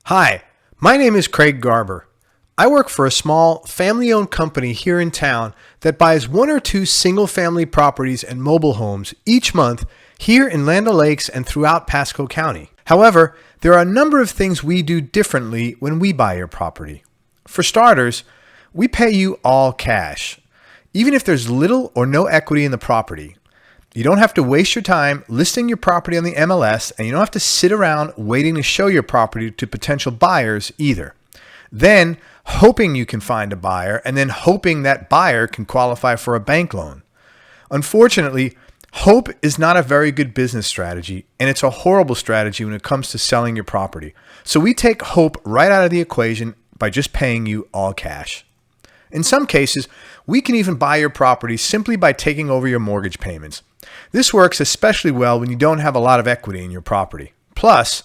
Hi, my name is Craig Garber. I work for a small family-owned company here in town that buys one or two single-family properties and mobile homes each month here in Land O'Lakes and throughout Pasco County. However, there are a number of things we do differently when we buy your property. For starters, we pay you all cash, even if there's little or no equity in the property. You don't have to waste your time listing your property on the MLS, and you don't have to sit around waiting to show your property to potential buyers either. Then hoping you can find a buyer, and then hoping that buyer can qualify for a bank loan. Unfortunately, hope is not a very good business strategy, and it's a horrible strategy when it comes to selling your property. So we take hope right out of the equation by just paying you all cash. In some cases, we can even buy your property simply by taking over your mortgage payments. This works especially well when you don't have a lot of equity in your property. Plus,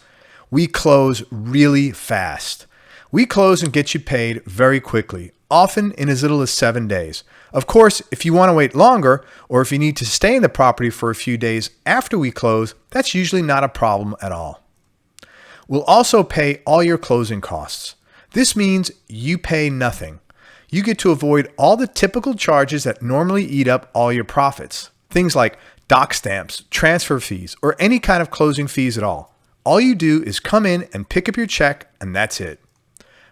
we close really fast. We close and get you paid very quickly, often in as little as 7 days. Of course, if you want to wait longer, or if you need to stay in the property for a few days after we close, that's usually not a problem at all. We'll also pay all your closing costs. This means you pay nothing. You get to avoid all the typical charges that normally eat up all your profits. Things like doc stamps, transfer fees, or any kind of closing fees at all. All you do is come in and pick up your check, and that's it.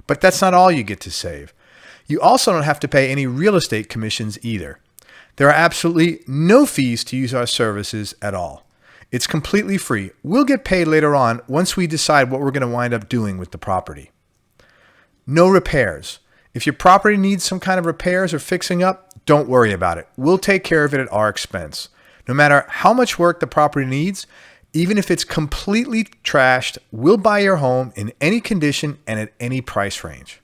But that's not all you get to save. You also don't have to pay any real estate commissions either. There are absolutely no fees to use our services at all. It's completely free. We'll get paid later on once we decide what we're going to wind up doing with the property. No repairs. If your property needs some kind of repairs or fixing up, don't worry about it. We'll take care of it at our expense. No matter how much work the property needs, even if it's completely trashed, we'll buy your home in any condition and at any price range.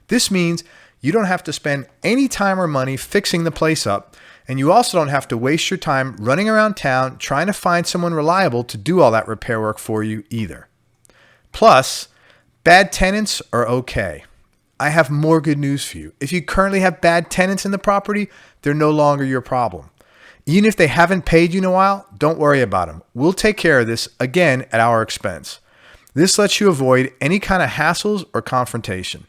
This means you don't have to spend any time or money fixing the place up, and you also don't have to waste your time running around town trying to find someone reliable to do all that repair work for you either. Plus, bad tenants are okay. I have more good news for you. If you currently have bad tenants in the property, they're no longer your problem. Even if they haven't paid you in a while, don't worry about them. We'll take care of this again at our expense. This lets you avoid any kind of hassles or confrontation.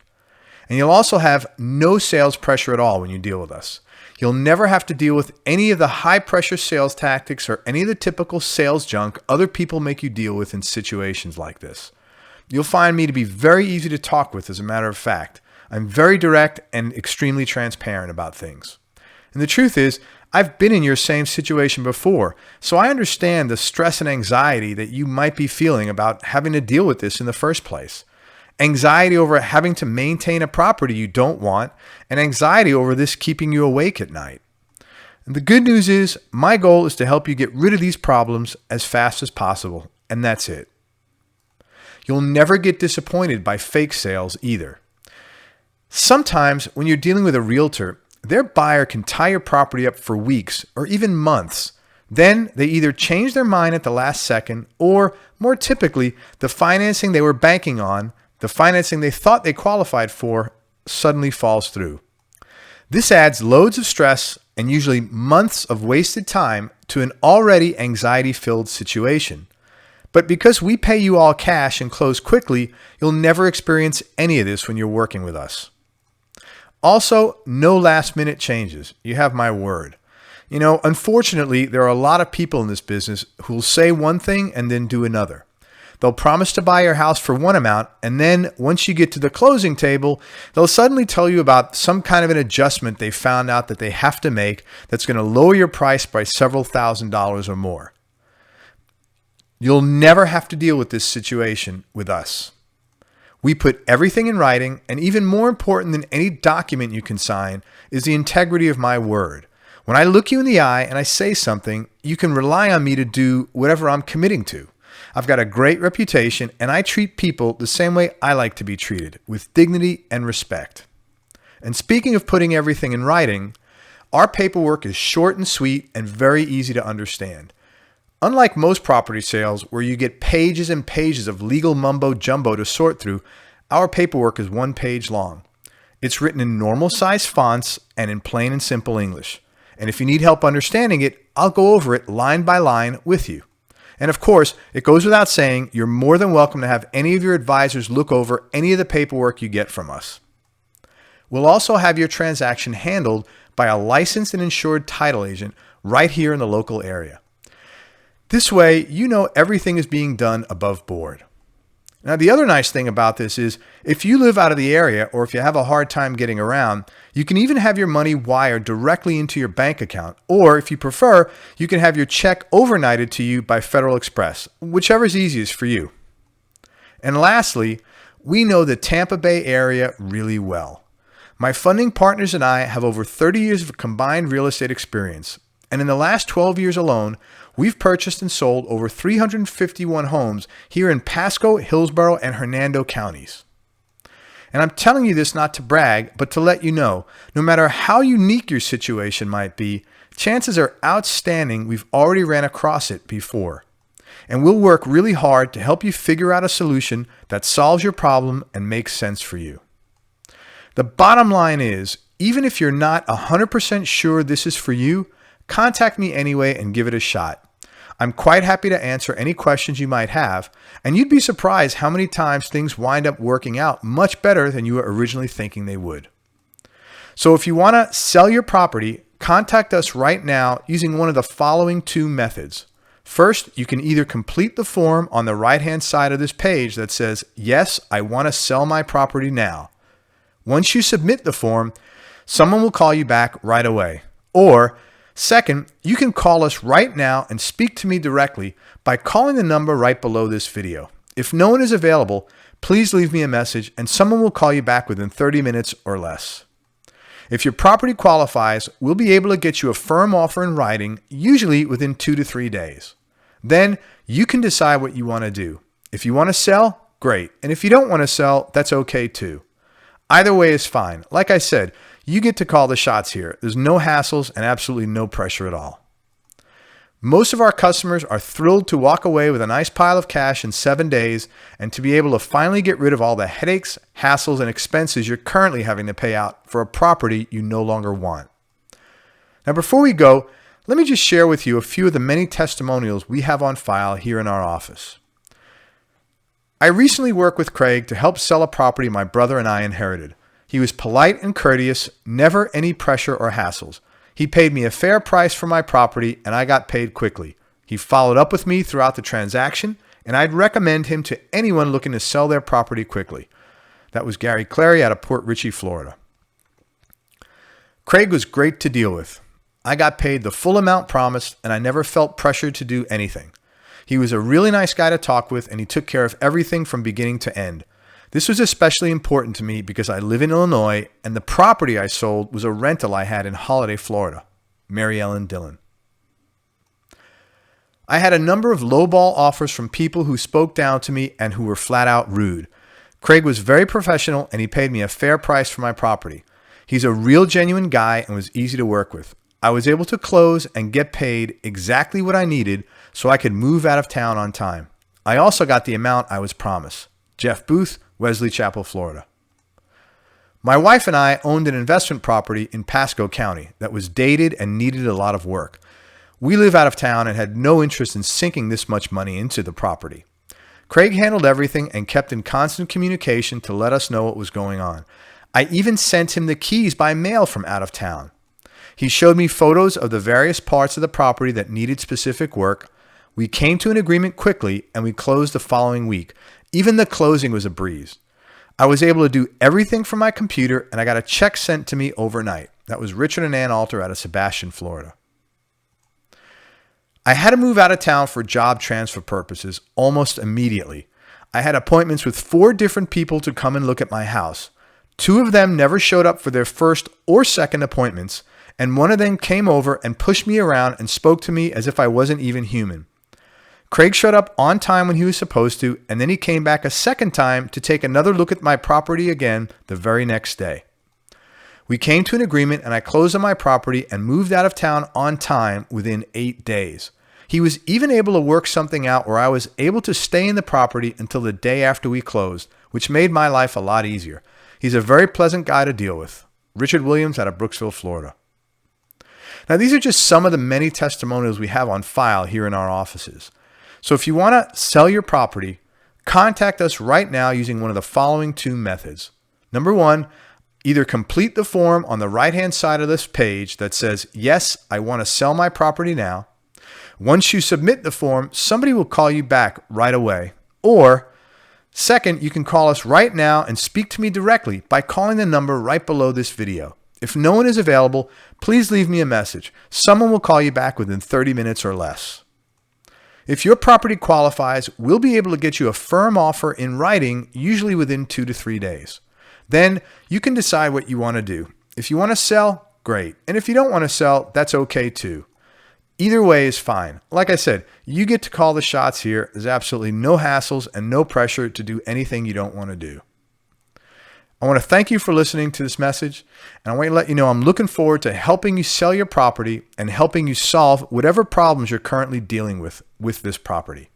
And you'll also have no sales pressure at all when you deal with us. You'll never have to deal with any of the high pressure sales tactics or any of the typical sales junk other people make you deal with in situations like this. You'll find me to be very easy to talk with, as a matter of fact. I'm very direct and extremely transparent about things. And the truth is, I've been in your same situation before, so I understand the stress and anxiety that you might be feeling about having to deal with this in the first place. Anxiety over having to maintain a property you don't want, and anxiety over this keeping you awake at night. And the good news is, my goal is to help you get rid of these problems as fast as possible, and that's it. You'll never get disappointed by fake sales either. Sometimes when you're dealing with a realtor, their buyer can tie your property up for weeks or even months. Then they either change their mind at the last second, or more typically, the financing they were banking on, the financing they thought they qualified for, suddenly falls through. This adds loads of stress and usually months of wasted time to an already anxiety-filled situation. But because we pay you all cash and close quickly, you'll never experience any of this when you're working with us. Also, no last-minute changes. You have my word. Unfortunately, there are a lot of people in this business who will say one thing and then do another. They'll promise to buy your house for one amount, and then once you get to the closing table, they'll suddenly tell you about some kind of an adjustment they found out that they have to make that's going to lower your price by several $1,000s or more. You'll never have to deal with this situation with us. We put everything in writing, and even more important than any document you can sign is the integrity of my word. When I look you in the eye and I say something, you can rely on me to do whatever I'm committing to. I've got a great reputation, and I treat people the same way I like to be treated, with dignity and respect. And speaking of putting everything in writing, our paperwork is short and sweet and very easy to understand. Unlike most property sales where you get pages and pages of legal mumbo jumbo to sort through, our paperwork is 1 page long. It's written in normal size fonts and in plain and simple English. And if you need help understanding it, I'll go over it line by line with you. And of course, it goes without saying, you're more than welcome to have any of your advisors look over any of the paperwork you get from us. We'll also have your transaction handled by a licensed and insured title agent right here in the local area. This way, you know everything is being done above board. Now, the other nice thing about this is if you live out of the area or if you have a hard time getting around, you can even have your money wired directly into your bank account. Or if you prefer, you can have your check overnighted to you by Federal Express, whichever is easiest for you. And lastly, we know the Tampa Bay area really well. My funding partners and I have over 30 years of combined real estate experience. And in the last 12 years alone, we've purchased and sold over 351 homes here in Pasco, Hillsborough, and Hernando counties. And I'm telling you this not to brag, but to let you know, no matter how unique your situation might be, chances are outstanding we've already ran across it before. And we'll work really hard to help you figure out a solution that solves your problem and makes sense for you. The bottom line is, even if you're not 100% sure this is for you, contact me anyway and give it a shot. I'm quite happy to answer any questions you might have, and you'd be surprised how many times things wind up working out much better than you were originally thinking they would. So if you want to sell your property, contact us right now using one of the following two methods. First, you can either complete the form on the right-hand side of this page that says, "Yes, I want to sell my property now." Once you submit the form, someone will call you back right away. Or second, you can call us right now and speak to me directly by calling the number right below this video. If no one is available, please leave me a message and someone will call you back within 30 minutes or less. If your property qualifies, we'll be able to get you a firm offer in writing, usually within 2 to 3 days. Then you can decide what you want to do. If you want to sell, great. And if you don't want to sell, that's okay too. Either way is fine. Like I said, you get to call the shots here. There's no hassles and absolutely no pressure at all. Most of our customers are thrilled to walk away with a nice pile of cash in 7 days and to be able to finally get rid of all the headaches, hassles, and expenses you're currently having to pay out for a property you no longer want. Now, before we go, let me just share with you a few of the many testimonials we have on file here in our office. I recently worked with Craig to help sell a property my brother and I inherited. He was polite and courteous, never any pressure or hassles. He paid me a fair price for my property and I got paid quickly. He followed up with me throughout the transaction and I'd recommend him to anyone looking to sell their property quickly. That was Gary Clary out of Port Richey, Florida. Craig was great to deal with. I got paid the full amount promised and I never felt pressured to do anything. He was a really nice guy to talk with and he took care of everything from beginning to end. This was especially important to me because I live in Illinois and the property I sold was a rental I had in Holiday, Florida. Mary Ellen Dillon. I had a number of lowball offers from people who spoke down to me and who were flat out rude. Craig was very professional and he paid me a fair price for my property. He's a real genuine guy and was easy to work with. I was able to close and get paid exactly what I needed so I could move out of town on time. I also got the amount I was promised. Jeff Booth, Wesley Chapel, Florida. My wife and I owned an investment property in Pasco County that was dated and needed a lot of work. We live out of town and had no interest in sinking this much money into the property. Craig handled everything and kept in constant communication to let us know what was going on. I even sent him the keys by mail from out of town. He showed me photos of the various parts of the property that needed specific work. We came to an agreement quickly and we closed the following week. Even the closing was a breeze. I was able to do everything from my computer and I got a check sent to me overnight. That was Richard and Ann Alter out of Sebastian, Florida. I had to move out of town for job transfer purposes almost immediately. I had appointments with 4 different people to come and look at my house. 2 of them never showed up for their first or second appointments, and one of them came over and pushed me around and spoke to me as if I wasn't even human. Craig showed up on time when he was supposed to, and then he came back a second time to take another look at my property again the very next day. We came to an agreement and I closed on my property and moved out of town on time within 8 days. He was even able to work something out where I was able to stay in the property until the day after we closed, which made my life a lot easier. He's a very pleasant guy to deal with. Richard Williams out of Brooksville, Florida. Now, these are just some of the many testimonials we have on file here in our offices. So if you want to sell your property, contact us right now using one of the following two methods. Number one, either complete the form on the right-hand side of this page that says, yes, I want to sell my property now. Once you submit the form, somebody will call you back right away. Or second, you can call us right now and speak to me directly by calling the number right below this video. If no one is available, please leave me a message. Someone will call you back within 30 minutes or less. If your property qualifies, we'll be able to get you a firm offer in writing, usually within 2 to 3 days. Then you can decide what you want to do. If you want to sell, great. And if you don't want to sell, that's okay too. Either way is fine. Like I said, you get to call the shots here. There's absolutely no hassles and no pressure to do anything you don't want to do. I want to thank you for listening to this message, and I want to let you know I'm looking forward to helping you sell your property and helping you solve whatever problems you're currently dealing with this property.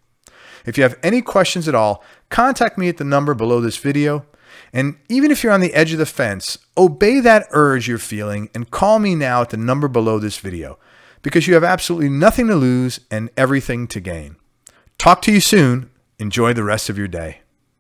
If you have any questions at all, contact me at the number below this video. And even if you're on the edge of the fence, obey that urge you're feeling and call me now at the number below this video, because you have absolutely nothing to lose and everything to gain. Talk to you soon. Enjoy the rest of your day.